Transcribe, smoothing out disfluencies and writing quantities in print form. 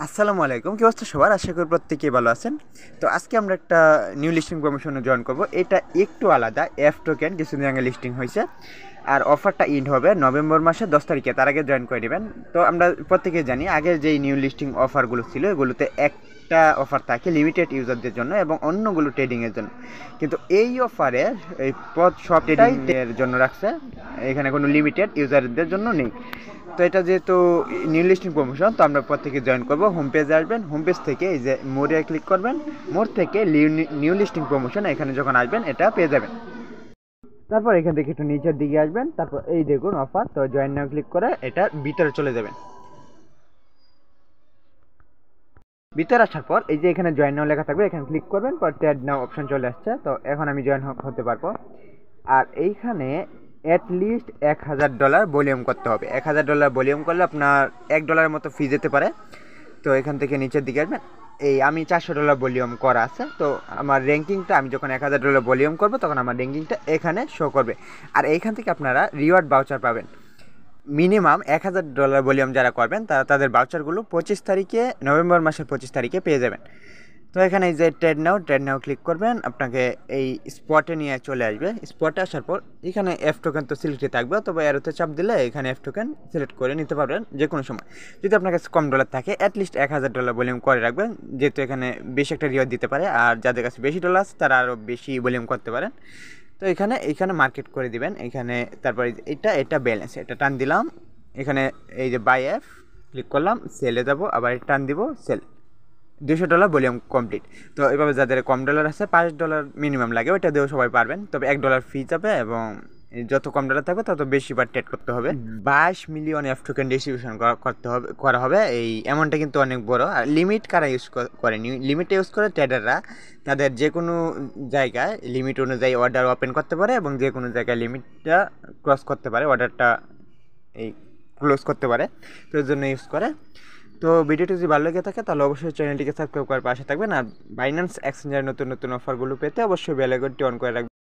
আসসালামু আলাইকুম, কি অবস্থা সবার? আশা করি প্রত্যেকেই ভালো আছেন। তো আজকে আমরা একটা নিউ লিস্টিং প্রমোশনে জয়েন করব। এটা একটু আলাদা, এফ টোকেন কিছুদিন আগে লিস্টিং হয়েছে। আর অফারটা ইন্ড হবে নভেম্বর মাসের 10 তারিখে, তার আগে জয়েন করে নেবেন। তো আমরা প্রত্যেকেই জানি আগের যেই নিউ লিস্টিং অফারগুলো ছিল এগুলোতে একটা অফার থাকে লিমিটেড ইউজারদের জন্য এবং অন্যগুলো ট্রেডিংয়ের জন্য। কিন্তু এই অফারে এই সব ট্রেডিংয়ের জন্য রাখছে, এখানে কোনো লিমিটেড ইউজারদের জন্য নেই। তো এটা যেহেতু নিউ লিস্টিং প্রমোশন, তো আমরা প্রত্যেকে জয়েন করবো। হোম পেজে আসবেন, হোম পেজ থেকে এই যে মোরে ক্লিক করবেন, মোর থেকে নিউ লিস্টিং প্রমোশন এখানে যখন আসবেন এটা পেয়ে যাবেন। তারপর এখান থেকে একটু নিচের দিকে আসবেন, তারপর এই দেখুন অফার, তো জয়েন নাও ক্লিক করে এটা ভিতরে চলে যাবেন। ভিতরে আসার পর এই যে এখানে জয়েন নাও লেখা থাকবে, এখানে ক্লিক করবেন, পর ট্রেড নাও অপশন চলে আসছে। তো এখন আমি জয়েন হতে পারবো। আর এইখানে অ্যাটলিস্ট $1000 ভলিউম করতে হবে। $1000 ভলিউম করলে আপনার $1 মতো ফি যেতে পারে। তো এখান থেকে নিচের দিকে আসবেন, এই আমি $400 ভলিউম করা আছে। তো আমার র্যাঙ্কিংটা, আমি যখন $1000 ভলিউম করবো তখন আমার র্যাঙ্কিংটা এখানে শো করবে। আর এইখান থেকে আপনারা রিওয়ার্ড ভাউচার পাবেন। মিনিমাম $1000 ভলিউম যারা করবেন তারা তাদের ভাউচারগুলো 25 তারিখে, নভেম্বর মাসের 25 তারিখে পেয়ে যাবেন। তো এখানে এই যে ট্রেড নাও ক্লিক করবেন, আপনাকে এই স্পটে নিয়ে চলে আসবে। স্পটে আসার পর এখানে এফ টোকেন তো সিলেক্টে থাকবে, তবে এরোতে চাপ দিলে এখানে এফ টোকেন সিলেক্ট করে নিতে পারবেন যে কোনো সময়। যদি আপনার কাছে কম ডলার থাকে অ্যাটলিস্ট $1000 ভলিউম করে রাখবেন, যেহেতু এখানে বেশি একটা রিওয়ার্ড দিতে পারে। আর যাদের কাছে বেশি ডলার আছে তারা আরও বেশি ভলিউম করতে পারেন। তো এখানে মার্কেট করে দিবেন এখানে। তারপরে এটা ব্যালেন্স, এটা টান দিলাম। এখানে এই যে বাই এফ ক্লিক করলাম, সেলে যাব, আবার টান দিব সেল। $200 volume complete. তো এভাবে যাদের কম ডলার আছে, $5 মিনিমাম লাগে, ওইটা দিয়েও সবাই পারবেন। তবে $1 ফি যাবে এবং যত কম ডলার থাকবে তত বেশি বার ট্রেড করতে হবে। 22 মিলিয়ন এফ টোকেন ডিস্ট্রিবিউশন করা হবে। এই অ্যামাউন্টটা কিন্তু অনেক বড়। আর লিমিট কারা ইউজ করে? লিমিটে ইউজ করে ট্রেডাররা তাদের যে কোনো জায়গায় লিমিট অনুযায়ী অর্ডার ওপেন করতে পারে এবং যে কোনো জায়গায় লিমিটটা ক্রস করতে পারে, অর্ডারটা এই ক্লোজ করতে পারে। তো এর জন্য ইউজ করে। তো ভিডিওটি যদি ভালো লেগে থাকে তাহলে অবশ্যই চ্যানেলটিকে সাবস্ক্রাইব করার পাশে থাকবেন। আর বাইন্যান্স এক্সচেঞ্জের নতুন নতুন অফারগুলো পেতে অবশ্যই বেল আইকনটি অন করে রাখবেন।